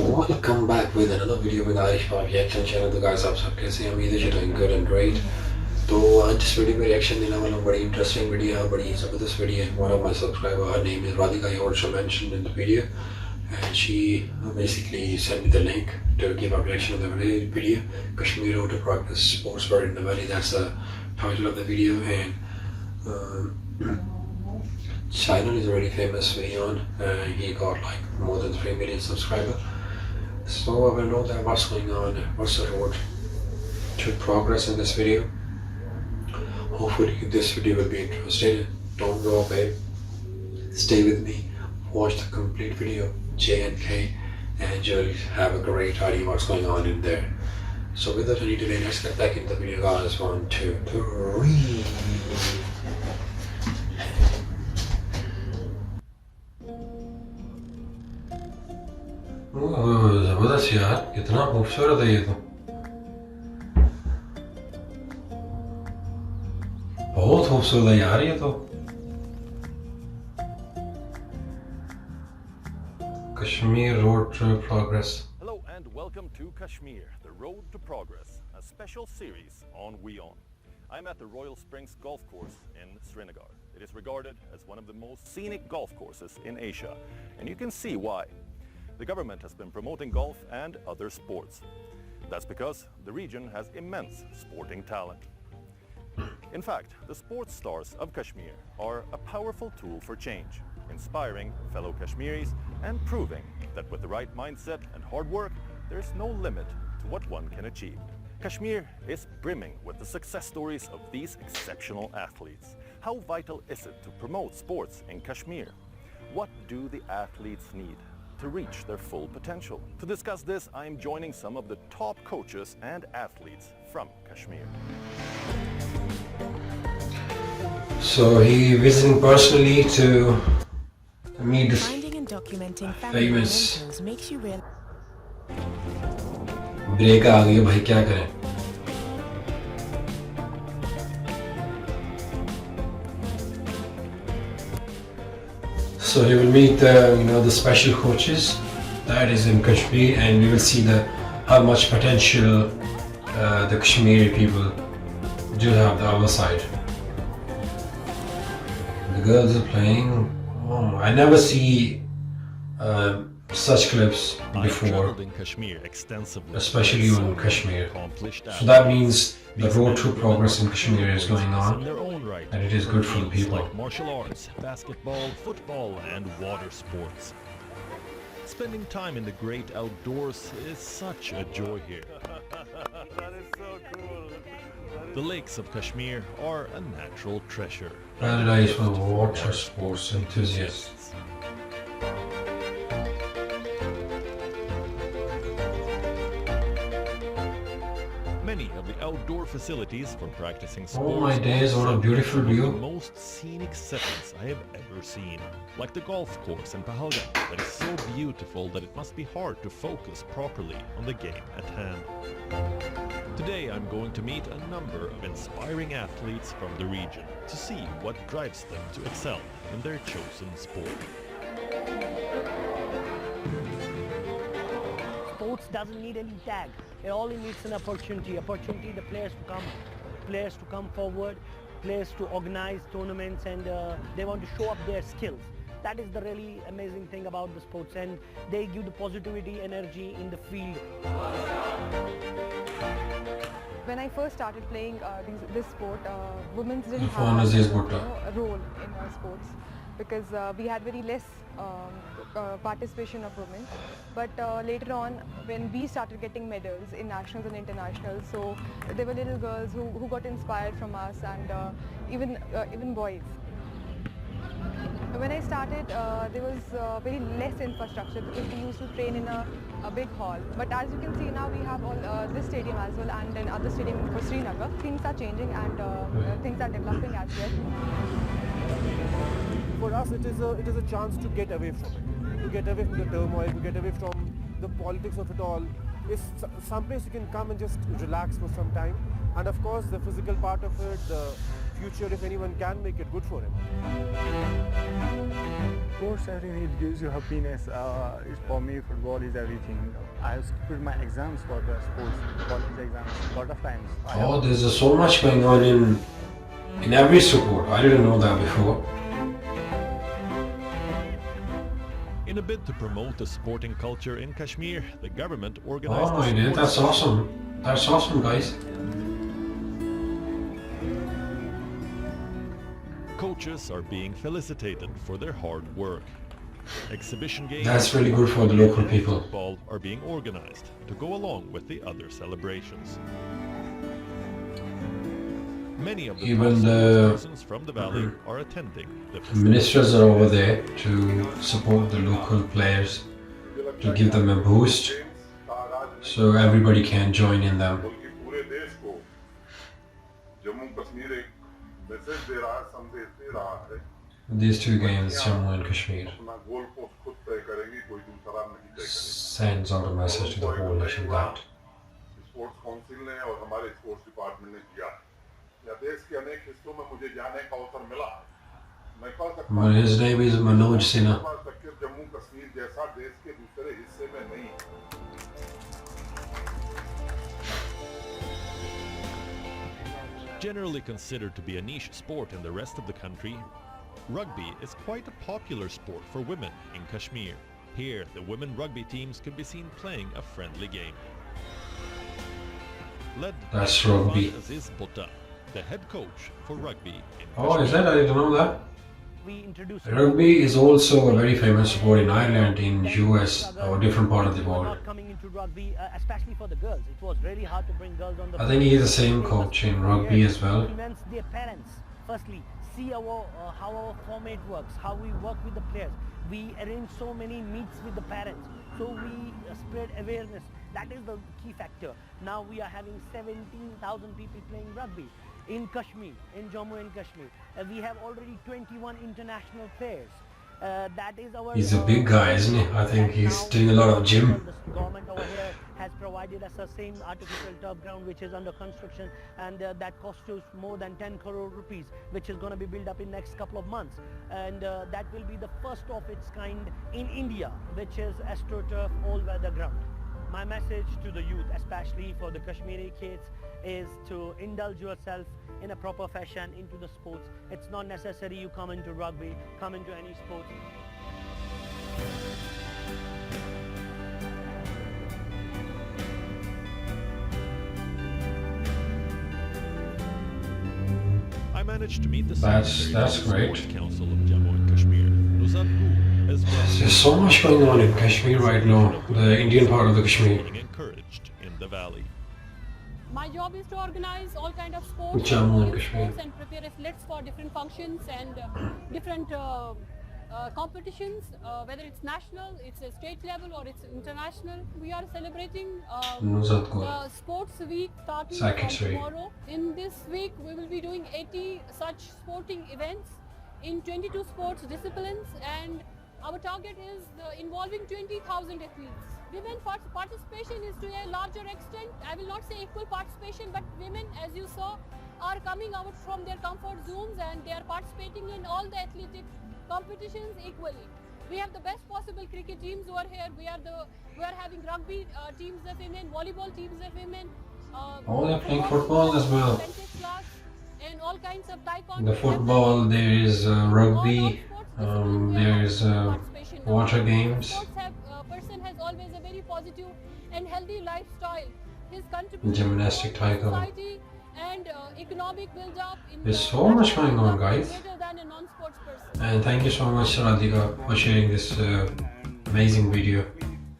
welcome back with another video with Irish Pop Reaction channel. तो guys आप सब कैसे हैं? उम्मीद है you're doing good and great. तो आज इस वीडियो में रिएक्शन देने वाला हूँ. बड़ी इंटरेस्टिंग वीडियो है, बड़ी ज़बरदस्त वीडियो है. One of my subscriber, her name is Radhika, I also mentioned in the video, and she basically sent me the link to give a reaction of the video. Kashmir Road to Progress, Sports Bird in the Valley. That's the title of the video, and channel is already famous for HAIN. He got like more than 3 million subscribers. So I will know that what's going on, what's the road to progress in this video. Hopefully this video will be interesting. Don't go away. Stay with me. Watch the complete video, J and K, and you'll have a great idea what's going on in there. So without any delay, let's get back into the video, guys. 1, 2, 3. ज़बरदस्त यार, कितना खूबसूरत है ये तो. बहुत खूबसूरत है यार ये तो. Kashmir Road to Progress. Hello and welcome to Kashmir, the Road to Progress, a special series on WION. I'm at the Royal Springs Golf Course in Srinagar. It is regarded as one of the most scenic golf courses in Asia, and you can see why. The government has been promoting golf and other sports. That's because the region has immense sporting talent. In fact, the sports stars of Kashmir are a powerful tool for change, inspiring fellow Kashmiris and proving that with the right mindset and hard work, there's no limit to what one can achieve. Kashmir is brimming with the success stories of these exceptional athletes. How vital is it to promote sports in Kashmir? What do the athletes need to reach their full potential? To discuss this, I am joining some of the top coaches and athletes from Kashmir. So he visiting personally to meet this Finding and documenting famous mementos makes you realize. Break आ गई भाई, क्या करें. So he will meet the special coaches that is in Kashmir, and we will see how much potential the Kashmiri people do have the other side. The girls are playing. Oh, I never see such clips before, in Kashmir extensively, especially on Kashmir. So that means the road to progress in Kashmir is going on, and it is good for the people. Like martial arts, basketball, football, and water sports. Spending time in the great outdoors is such a joy here. That is so cool. The lakes of Kashmir are a natural treasure. Paradise for water sports enthusiasts. Many of the outdoor facilities for practicing sports. Oh my days, what a beautiful are view. the most scenic settings I have ever seen. Like the golf course in Pahalgam that is so beautiful that it must be hard to focus properly on the game at hand. Today I'm going to meet a number of inspiring athletes from the region to see what drives them to excel in their chosen sport. Sports doesn't need any tag. It only needs an opportunity. The players to come forward, players to organize tournaments, and they want to show up their skills. That is the really amazing thing about the sports, and they give the positivity, energy in the field. When I first started playing this sport, women didn't Phone have is a role in our sports because we had very less participation of women. But later on, when we started getting medals in nationals and internationals, so there were little girls who got inspired from us, and even boys. When I started, there was very less infrastructure because we used to train in a big hall. But as you can see now, we have all this stadium as well, and then other stadium for Srinagar. Things are changing, and things are developing as well. For us, it is a chance to get away from it, to get away from the turmoil, to get away from the politics of it all. It's some place you can come and just relax for some time. And of course, the physical part of it, the future, if anyone can make it, good for him. Sports, I think it gives you happiness. For me, football is everything. I have skipped my exams for the sports, college exams, a lot of times. Oh, there's so much going on in every sport. I didn't know that before. In a bid to promote the sporting culture in Kashmir, the government organized Oh, I did. That's awesome. That's awesome, guys. Coaches are being felicitated for their hard work. Exhibition games That's really good for the local and people. football are being organized to go along with the other celebrations. Many of the Even top the persons from the valley are attending the Ministers are over there to support the local players, to give them a boost, so everybody can join in them. बल्कि पूरे देश को जम्मू कश्मीर एक message दे रहा है, संदेश दे रहा है। These two games, Jammu and Kashmir, अपना गोल पोस्ट खुद तय करेंगी, कोई दूसरा नहीं तय करेगा। sends out a message to the whole nation that sports council ने और हमारे स्पोर्ट्स डिपार्टमेंट ने किया है। या देश के अनेक हिस्सों में मुझे जाने का अवसर मिला। मैं कह सकता हूं his name is Manoj Sinha. Jammu Kashmir जैसा देश के दूसरे हिस्से में नहीं है। Generally considered to be a niche sport in the rest of the country, rugby is quite a popular sport for women in Kashmir. Here, the women rugby teams can be seen playing a friendly game. Led That's by rugby. Aziz Butta, the head coach for rugby in Oh, is that? I didn't know that. We introduced Rugby is also a very famous sport in Ireland, in US, or different part of the We were world. not coming into rugby, especially for the girls. It was really hard to bring girls on the I think he's the same field. coach in rugby as well. Convince their parents, firstly, see our how our format works, how we work with the players. We arrange so many meets with the parents, so we spread awareness. That is the key factor. Now we are having 17,000 people playing rugby in Kashmir, in Jammu and Kashmir. We have already 21 international players. That is our. He's a big guy, isn't he? I think he's doing a lot of gym. The government over here has provided us the same artificial turf ground which is under construction, and that costs us more than 10 crore rupees, which is going to be built up in next couple of months, and that will be the first of its kind in India, which is AstroTurf all-weather ground. My message to the youth, especially for the Kashmiri kids, is to indulge yourself in a proper fashion into the sports. It's not necessary you come into rugby, come into any sport. I managed to meet the That's Secretary of the great. Sports Council of Jammu and Kashmir, Nuzad, as well. There's so much going on in Kashmir right now, the Indian part of the Kashmir. Being encouraged in the valley. My job is to organize all kind of sports, Jammu and youth Kashmir. sports and prepare athletes for different functions and different competitions, whether it's national, it's a state level or it's international. We are celebrating Nuzad Kaur. the sports week starting Secretary. from tomorrow. In this week, we will be doing 80 such sporting events in 22 sports disciplines, and our target is involving 20,000 athletes. Women participation is to a larger extent. I will not say equal participation, but women, as you saw, are coming out from their comfort zones and they are participating in all the athletic competitions equally. We have the best possible cricket teams over here. We are having rugby teams of women, volleyball teams of women. Oh, they're playing football as well. And all kinds of taekwondo. In the football, there is rugby, there is water games. Person has always a very positive and healthy lifestyle. His contribution Gymnastic to taekwondo. society and economic build-up in There's the so much country going on, is guys. greater than a non-sports person. And thank you so much, Radhika, for sharing this amazing video.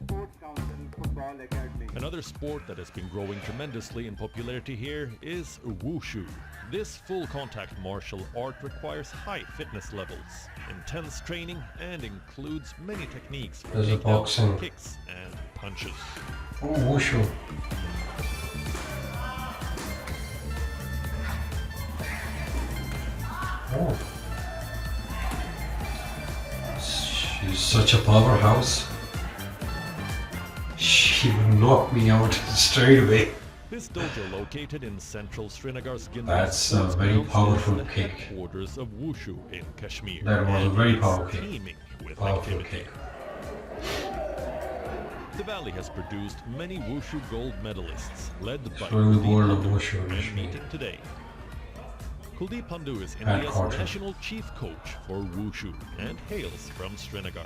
Sports Council Football Academy. Another sport that has been growing tremendously in popularity here is wushu. This full contact martial art requires high fitness levels, intense training, and includes many techniques for There's a takedowns, boxing. kicks, and punches. Oh, wushu. Oh. She's such a powerhouse. She would knock me out straight away. This dojo, located in central Srinagar's That's a very powerful kick. Headquarters of Wushu in Kashmir. That was a very powerful Teeming with powerful activity. kick. The valley has produced many Wushu gold medalists, led by Showing the world of Kuldeep Wushu, and actually. meeting today. Kuldeep Pandu is India's Headquarters. national chief coach for Wushu and hails from Srinagar.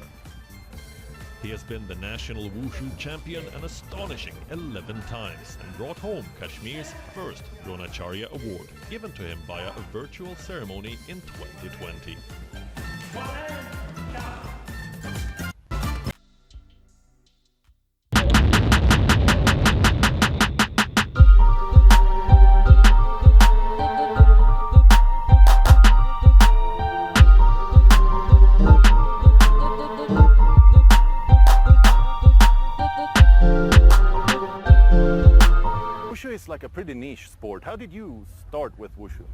He has been the national Wushu champion an astonishing 11 times and brought home Kashmir's first Dronacharya Award, given to him via a virtual ceremony in 2020. Wushu is like a pretty niche sport. How did you start with Wushu?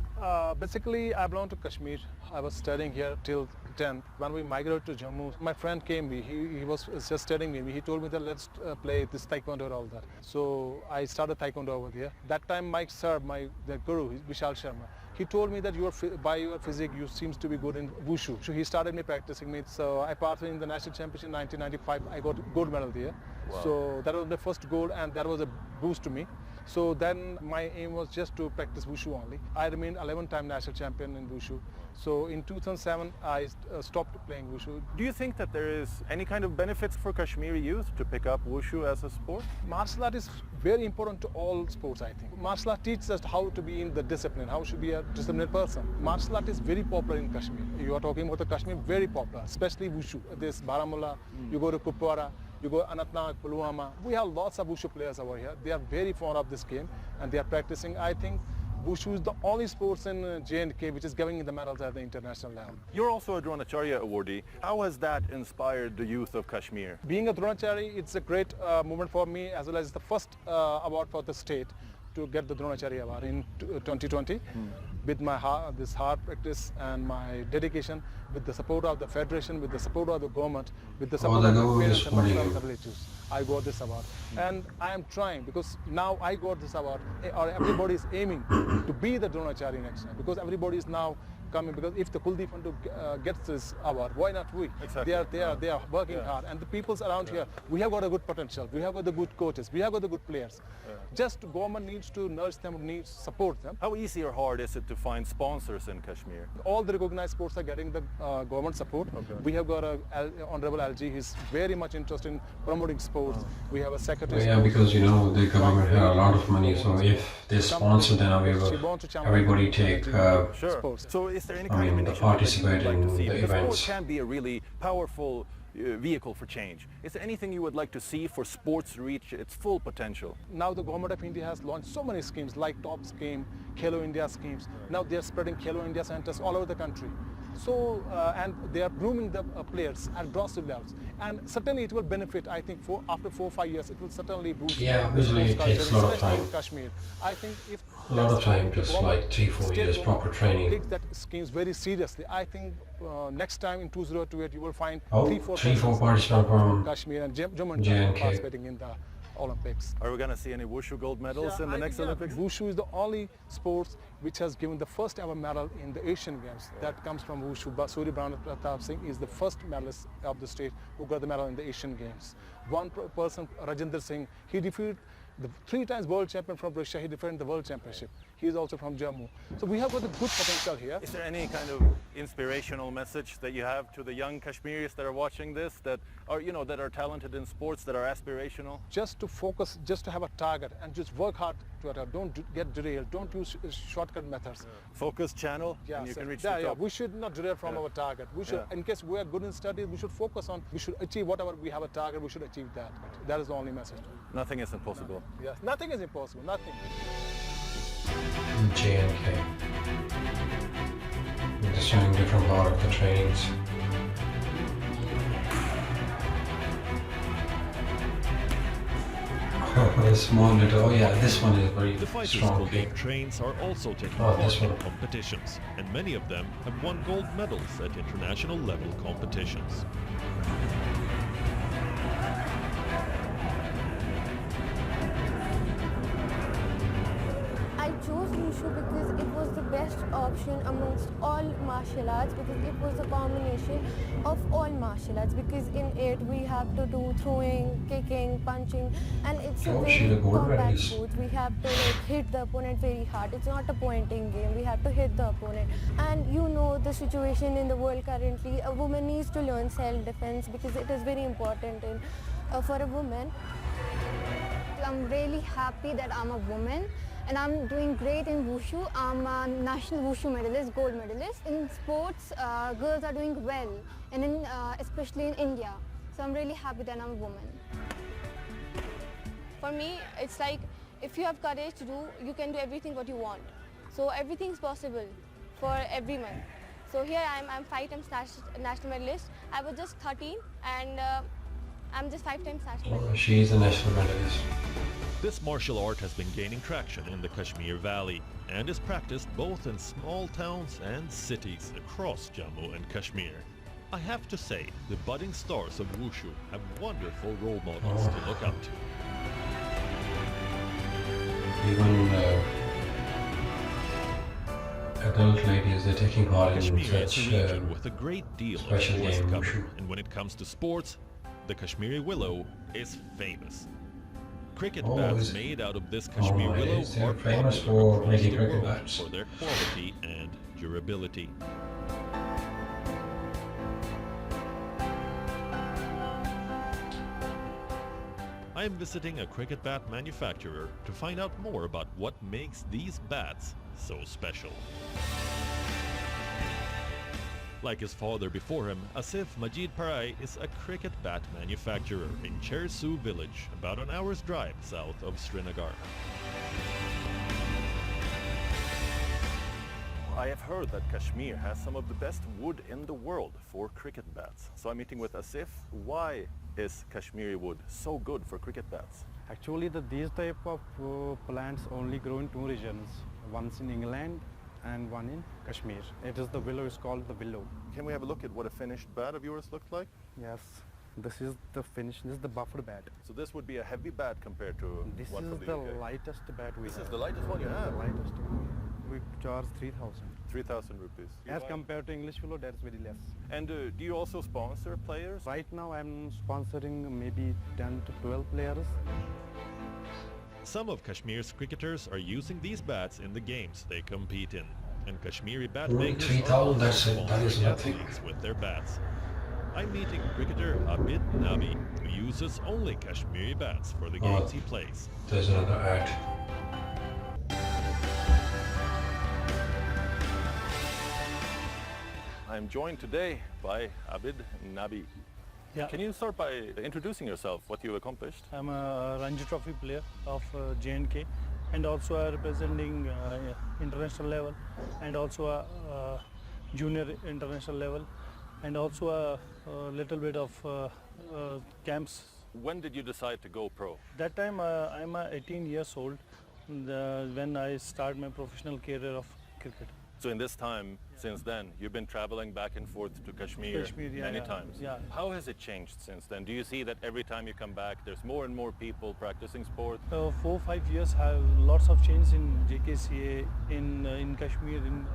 Basically, I belong to Kashmir. I was studying here till 10th. When we migrated to Jammu, my friend came. He was just studying me. He told me that let's play this taekwondo and all that. So I started taekwondo over there. That time, my sir, the guru, Vishal Sharma, he told me that by your physique, you seems to be good in Wushu. So he started me practicing me. So I participated in the national championship in 1995. I got gold medal there. Wow. So that was the first gold, and that was a boost to me. So then my aim was just to practice Wushu only. I remained 11-time national champion in Wushu. So in 2007, I stopped playing Wushu. Do you think that there is any kind of benefits for Kashmiri youth to pick up Wushu as a sport? Martial art is very important to all sports, I think. Martial art teaches us how to be in the discipline, how to be a disciplined person. Martial art is very popular in Kashmir. You are talking about the Kashmir, very popular, especially Wushu. There's Baramulla, you go to Kupwara, you go Anantnag, Pulwama. We have lots of Wushu players over here. They are very fond of this game and they are practicing. I think Wushu is the only sports in J&K which is giving the medals at the international level. You're also a Dronacharya awardee. How has that inspired the youth of Kashmir? Being a Dronacharya, it's a great moment for me, as well as the first award for the state to get the Dronacharya award in 2020. With my this hard practice and my dedication, with the support of the federation, with the support of the government, with the support of the parents and the relatives, I got this award. And I am trying, because now I got this award, or everybody is aiming to be the Dronacharya next time, because everybody is now coming, because if the Kuldeep Pandu gets this award, why not we? Exactly. They are working hard, and the peoples around here, we have got a good potential, we have got the good coaches, we have got the good players. Just government needs to nurture them, needs to support them. How easy or hard is it to find sponsors in Kashmir? All the recognized sports are getting the government support. We have got a Honorable LG, he's very much interested in promoting sports. We have a secretary. Yeah, because you know the government has a lot of money, so if they sponsor, then everybody take. Sports. So is there any kind of initiative participate that you would like to in see? the Because events. sport can be a really powerful vehicle for change. Is there anything you would like to see for sports to reach its full potential? Now the government of India has launched so many schemes like TOP scheme, Khelo India schemes. Now they are spreading Khelo India centers all over the country. So, and they are grooming the players at grassroots levels. And certainly it will benefit, I think, after 4 or 5 years, it will certainly boost. Yeah, obviously it takes a lot of time. In Kashmir. I think if A lot of time, just like 3-4 years proper training. Take that schemes very seriously. I think next time in 2028 you will find 3-4 participants from Kashmir and Jammu and J&K. participating in the Olympics. Are we going to see any Wushu gold medals in the next Olympics? Wushu is the only sports which has given the first ever medal in the Asian Games. That comes from Wushu. Suri Pratap Singh is the first medalist of the state who got the medal in the Asian Games. One person, Rajinder Singh, he defeated the 3 times world champion from Russia. He defended the world championship. He is also from Jammu. So we have got a good potential here. Is there any kind of inspirational message that you have to the young Kashmiris that are watching this, that are, you know, that are talented in sports, that are aspirational? Just to focus, just to have a target and just work hard to it. Don't get derailed. Don't use shortcut methods. Focus channel, Yeah, and you so- can reach yeah, the yeah. top. We should not derail from our target. We should, in case we are good in studies, we should focus on, we should achieve whatever we have a target, we should achieve that. That is the only message. Nothing is impossible. Yes, nothing is impossible, nothing. J&K. Just showing different part of the trainings. A small little, oh yeah, this one is very The fighters strong. Kuldeep trains are also taking Oh, part this in one. competitions, and many of them have won gold medals at international level competitions. competition amongst all martial arts because it was a combination of all martial arts, because in it we have to do throwing, kicking, punching, and it's a she's a very gold combat medalist. sport. We have to like hit the opponent very hard. It's not a pointing game. We have to hit the opponent. And you know the situation in the world currently, a woman needs to learn self-defense because it is very important for a woman. I'm really happy that I'm a woman and I'm doing great in Wushu. I'm a national Wushu medalist, gold medalist. In sports, girls are doing well, and especially in India. So I'm really happy that I'm a woman. For me, it's like if you have courage to do, you can do everything what you want. So everything's possible for everyone. So here I'm 5 times national medalist. I was just 13 and I'm just 5 times national medalist. She's a national medalist. This martial art has been gaining traction in the Kashmir Valley and is practiced both in small towns and cities across Jammu and Kashmir. I have to say, the budding stars of Wushu have wonderful role models to look up to. Even adult ladies are taking part in Kashmir is such a region with a great deal of special sports game, cover, Wushu. and when it comes to sports, the Kashmiri willow is famous. Cricket Oh, bats is- made out of this Kashmir right, willow they're are famous popular for across making the cricket world bats. for their quality and durability. I am visiting a cricket bat manufacturer to find out more about what makes these bats so special. Like his father before him, Asif Majid Parai is a cricket bat manufacturer in Chersu village, about an hour's drive south of Srinagar. I have heard that Kashmir has some of the best wood in the world for cricket bats. So I'm meeting with Asif. Why is Kashmiri wood so good for cricket bats? Actually, these type of plants only grow in 2 regions. One's in England and one in Kashmir. It is the willow, is called the willow. Can we have a look at what a finished bat of yours looked like? Yes, this is the finish, this is the buffer bat. So this would be a heavy bat compared to This one is from the the UK. lightest bat we This have. is the lightest one you have? The lightest one. We charge 3,000. 3,000 rupees. As compared to English willow, that's very less. And do you also sponsor players? Right now, I'm sponsoring maybe 10 to 12 players. Some of Kashmir's cricketers are using these bats in the games they compete in. And Kashmiri bat Ooh, makers 3,000, are also that is sponsoring nothing. athletes with their bats. I'm meeting cricketer Abid Nabi, who uses only Kashmiri bats for the games he plays. There's another ad. I'm joined today by Abid Nabi. Yeah. Can you start by introducing yourself, what you've accomplished? I'm a Ranji Trophy player of J&K, and also representing international level, and also a junior international level, and also a little bit of camps. When did you decide to go pro? That time I'm 18 years old when I started my professional career of cricket. So in this time, since then, you've been traveling back and forth to Kashmir, Yeah, many yeah, times. yeah. How has it changed since then? Do you see that every time you come back, there's more and more people practicing sport? 4-5 years have lots of change in JKCA, in Kashmir, in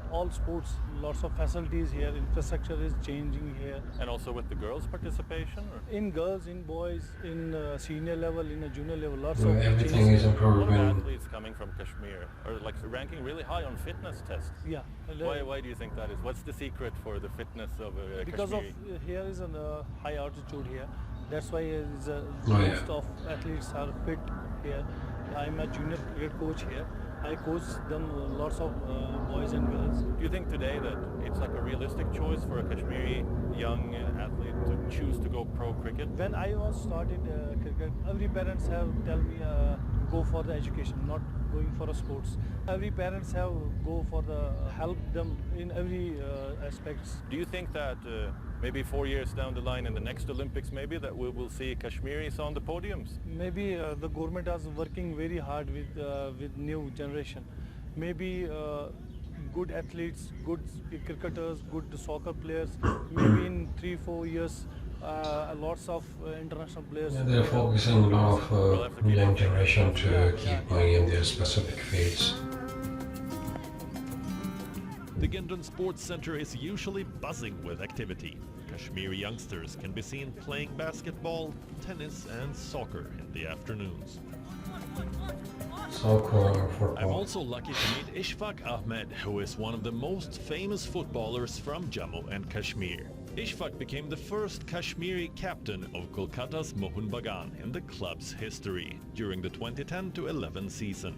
all sports, lots of facilities here, infrastructure is changing here. And also with the girls' participation? Or? In girls, in boys, in senior level, in a junior level, lots Well, of everything changes. is improved A lot of when athletes coming from Kashmir are like ranking really high on fitness tests. Yeah. Why do you think that is? What's the secret for the fitness of a Because of Kashmiri? here is a high altitude here. That's why yeah. most of athletes are fit here. I'm a junior cricket coach here. I coach them lots of boys and girls. Do you think today that it's like a realistic choice for a Kashmiri young athlete to choose to go pro cricket? When I was started cricket, every parents have tell me go for the education, not going for a sports. Every parents have go for the help them in every aspects. Do you think that maybe 4 years down the line in the next Olympics maybe that we will see Kashmiris on the podiums? Maybe the government is working very hard with new generation. Maybe good athletes, good cricketers, good soccer players. Maybe in 3-4 years, lots of international players. yeah, they're focusing a lot of young generation to keep going in their specific fields. The Gendon Sports Center is usually buzzing with activity. Kashmiri youngsters can be seen playing basketball, tennis and soccer in the afternoons. Soccer or football. I'm also lucky to meet Ishfaq Ahmed, who is one of the most famous footballers from Jammu and Kashmir. Ishfaq became the first Kashmiri captain of Kolkata's Mohun Bagan in the club's history during the 2010-11 season.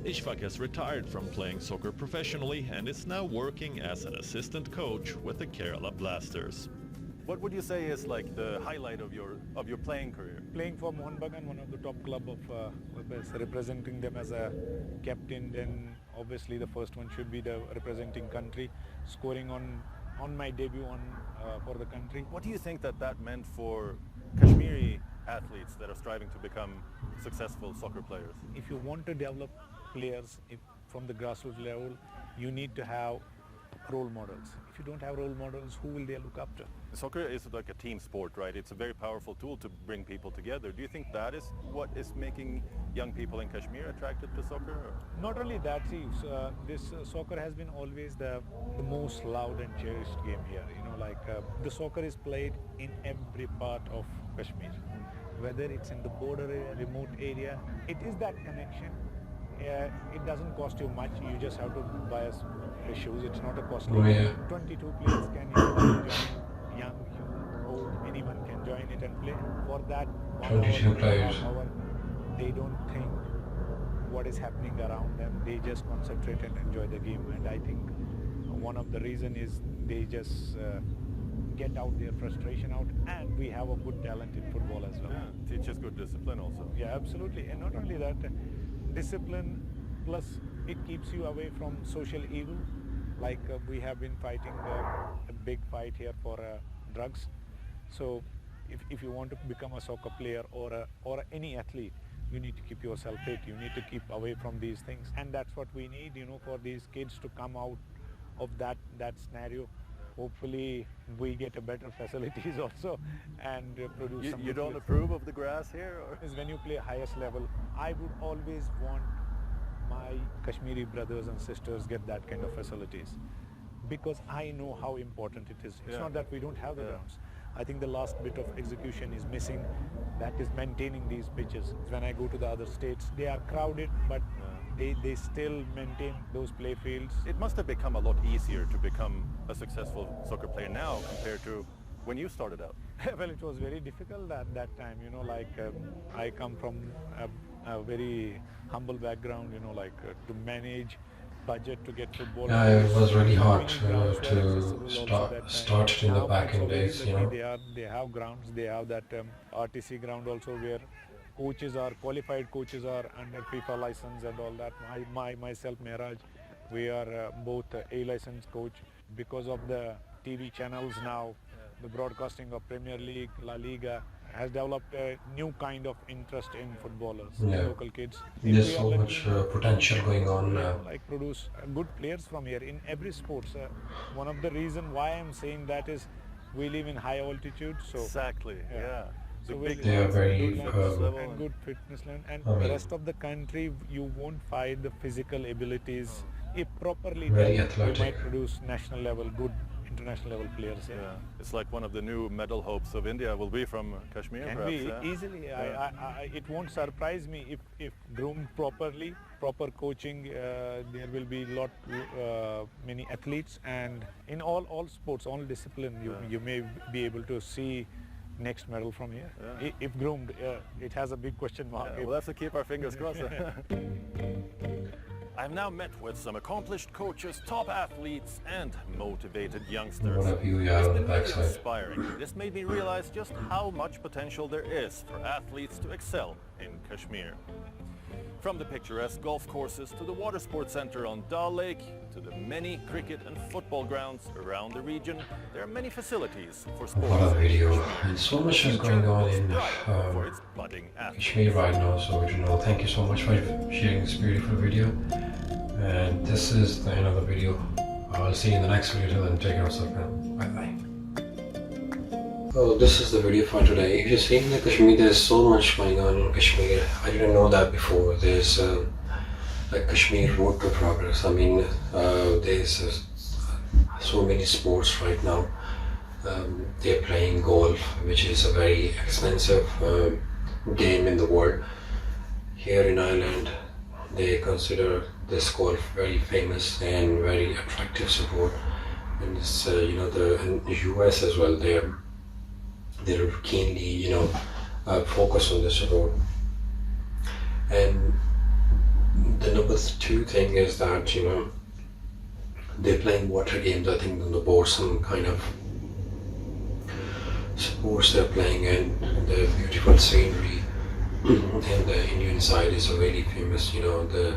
Ishfaq has retired from playing soccer professionally and is now working as an assistant coach with the Kerala Blasters. What would you say is like the highlight of your playing career? Playing for Mohun Bagan, one of the top club of representing them as a captain, then obviously the first one should be the representing country, scoring on my debut for the country. What do you think that meant for Kashmiri athletes that are striving to become successful soccer players? If you want to develop players from the grassroots level, you need to have role models. If you don't have role models, who will they look up to? Soccer is like a team sport, right? It's a very powerful tool to bring people together. Do you think that is what is making young people in Kashmir attracted to soccer? Or? Not only that, see, this soccer has been always the most loved and cherished game here. You know, like the soccer is played in every part of Kashmir, whether it's in the border area, remote area. It is that connection. It doesn't cost you much. You just have to buy a shoes. It's not a costly. 22 players can join. Young, old, anyone can join it and play. For that 22 players. They don't think what is happening around them. They just concentrate and enjoy the game. And I think one of the reason is they just get out their frustration out, and we have a good talent in football as well. Yeah, teaches good discipline also. Yeah, absolutely. And not only that, discipline plus it keeps you away from social evil. Like we have been fighting a big fight here for drugs. So if you want to become a soccer player or any athlete, you need to keep yourself fit. You need to keep away from these things, and that's what we need, you know, for these kids to come out of that scenario. Hopefully we get a better facilities also and produce some. You don't approve of the grass here? Or? Is when you play highest level, I would always want my Kashmiri brothers and sisters get that kind of facilities, because I know how important it is. It's not that we don't have the grounds. I think the last bit of execution is missing, that is maintaining these pitches. When I go to the other states, they are crowded, but they still maintain those play fields. It must have become a lot easier to become a successful soccer player now compared to when you started out. Well, it was very difficult at that time, you know, like I come from a very humble background, you know, like to manage budget to get football. Yeah, it was really hard to start in the back in days, you know. They have grounds, they have that RTC ground also where coaches are, qualified coaches are under FIFA license and all that. Myself, Mehraj, we are both A licensed coach. Because of the TV channels now, the broadcasting of Premier League, La Liga has developed a new kind of interest in footballers, local kids. There's so much potential going on now. Like produce good players from here in every sports. One of the reasons why I'm saying that is we live in high altitude. So exactly, yeah. So they are very and good fitness level, and the rest of the country you won't find the physical abilities. If properly done, you might produce national level, good international level players. Yeah, it's like one of the new medal hopes of India will be from Kashmir. Can perhaps, be easily. It won't surprise me if groomed properly, proper coaching. There will be many athletes, and in all sports, all discipline, you may be able to see next medal from here. If groomed, it has a big question mark. We'll have to keep our fingers crossed. I've now met with some accomplished coaches, top athletes and motivated youngsters. What a view you have on the backside. Inspiring. This made me realize just how much potential there is for athletes to excel in Kashmir. From the picturesque golf courses to the water sports center on Dal Lake to the many cricket and football grounds around the region, there are many facilities for sports. What a video, and so much is going on in Kashmir right now, so thank you so much for sharing this beautiful video, and this is the end of the video. I'll see you in the next video. Till then, take care of yourself now. Bye bye. Well, this is the video for today. If you're seeing that Kashmir, there's so much going on in Kashmir. I didn't know that before. There's a Kashmir Road to Progress. I mean, there's so many sports right now. They're playing golf, which is a very expensive game in the world. Here in Ireland, they consider this golf very famous and very attractive sport. And it's in the US as well. They're keenly focused on this sport. And the number two thing is that they're playing water games. I think on the board, some kind of sports they're playing, and the beautiful scenery and the Indian side is really famous. The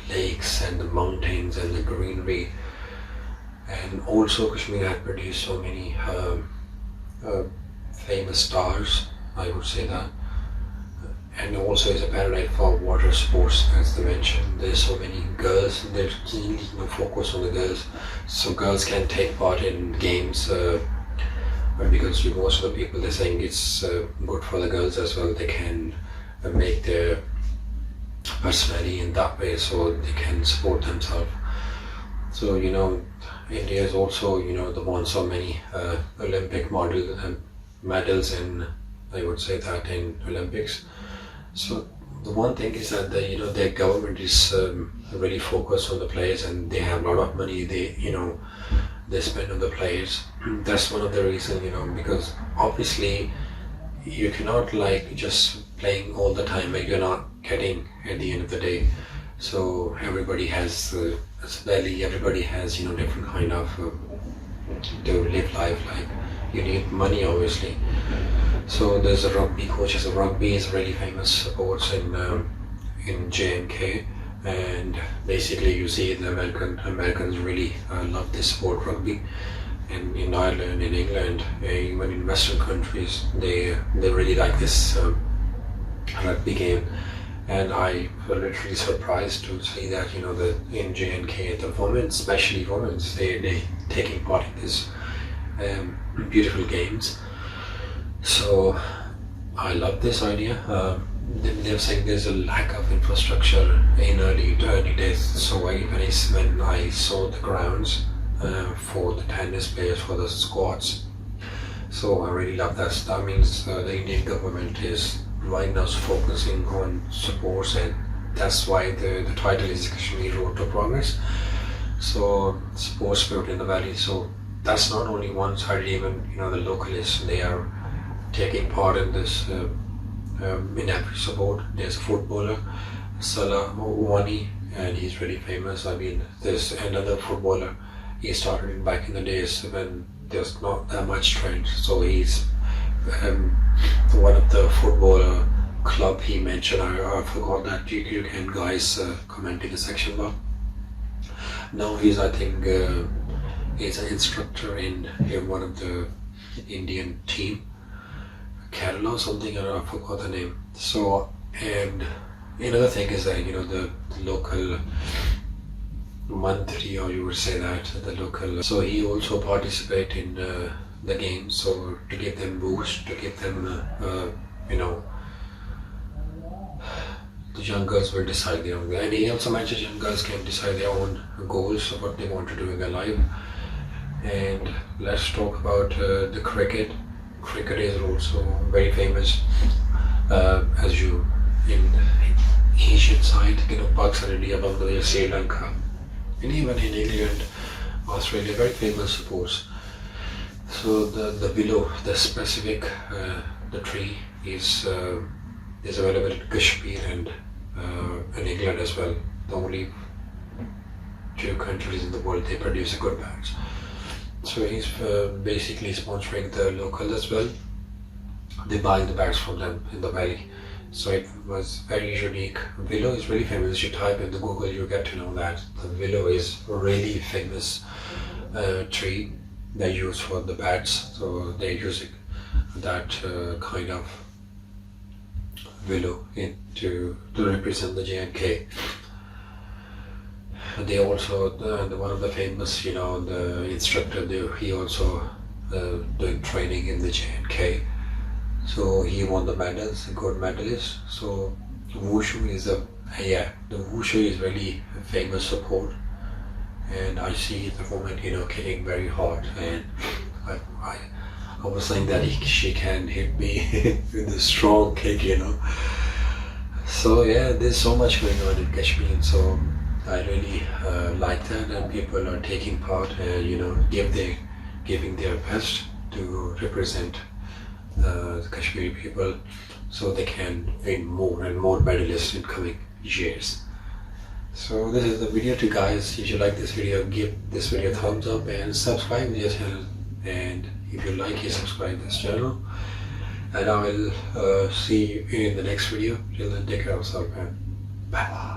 lakes and the mountains and the greenery, and also Kashmir had produced so many famous stars, I would say that. And also is a paradise for water sports, as they mentioned. There's so many girls, they're keenly focused on the girls, so girls can take part in games because most of the people, they're saying it's good for the girls as well. They can make their personality in that way, so they can support themselves. So India is also they won so many Olympic medals in, I would say that, in Olympics. So the one thing is that their government is really focused on the players, and they have a lot of money they spend on the players. That's one of the reasons, because obviously you cannot just playing all the time, like you're not getting at the end of the day. So everybody has everybody has different kind of to live life. Like you need money, obviously. So there's a rugby coaches. Rugby is really famous sports in J&K, and basically you see the Americans really love this sport, rugby. And in Ireland, in England, even in Western countries, they really like this rugby game. And I was literally surprised to see that in J&K, the women, especially women, they taking part in this beautiful games. So I love this idea. They're saying there's a lack of infrastructure in early days. So when I saw the grounds for the tennis players, for the squads, so I really love that. That means the Indian government is right now focusing on sports, and that's why the title is Kashmir Road to Progress. So sports spirit in the valley. So that's not only one side, even the localists, they are taking part in this in every sport. There's a footballer, Salah Wani, and he's really famous. I mean, there's another footballer, he started back in the days when there's not that much trend. So he's one of the footballer club he mentioned. I forgot that. You can guys comment in the section below. Now he's, I think, he's an instructor in one of the Indian team, Kerala or something, I forgot the name. So, and another thing is that the local mantri, or you would say that the local. So he also participate in the game, so to give them boost, to give them the young girls will decide their own. And he also mentioned young girls can decide their own goals of what they want to do in their life. And let's talk about the cricket. Cricket is also very famous, as you in Asian side, Pakistan, India, Bangladesh, Sri Lanka, and even in England, Australia, very famous sports. So the willow, the specific the tree is available in Kashmir and in England as well. The only two countries in the world they produce a good batch. So he's basically sponsoring the local as well. They buy the bags from them in the valley. So it was very unique. Willow is really famous. You type in the Google, you get to know that the willow is a really famous tree they use for the bats. So they're using that kind of willow to represent the J&K. They also, one of the famous, the instructor, he also doing training in the J&K. So he won the medals, a gold medalist. So wushu is the wushu is really a famous sport and I see the woman, you know, kicking very hard, and I was saying that she can hit me with a strong kick, you know. So yeah, there's so much going on in Kashmir, so I really like that, and people are taking part and, you know, giving their best to represent the Kashmiri people, so they can win more and more medalists in coming years. So this is the video to guys. If you like this video, give this video a thumbs up and subscribe to this channel, and if you like it, subscribe to this channel, and I will see you in the next video. Till then, take care of yourself, man. Bye.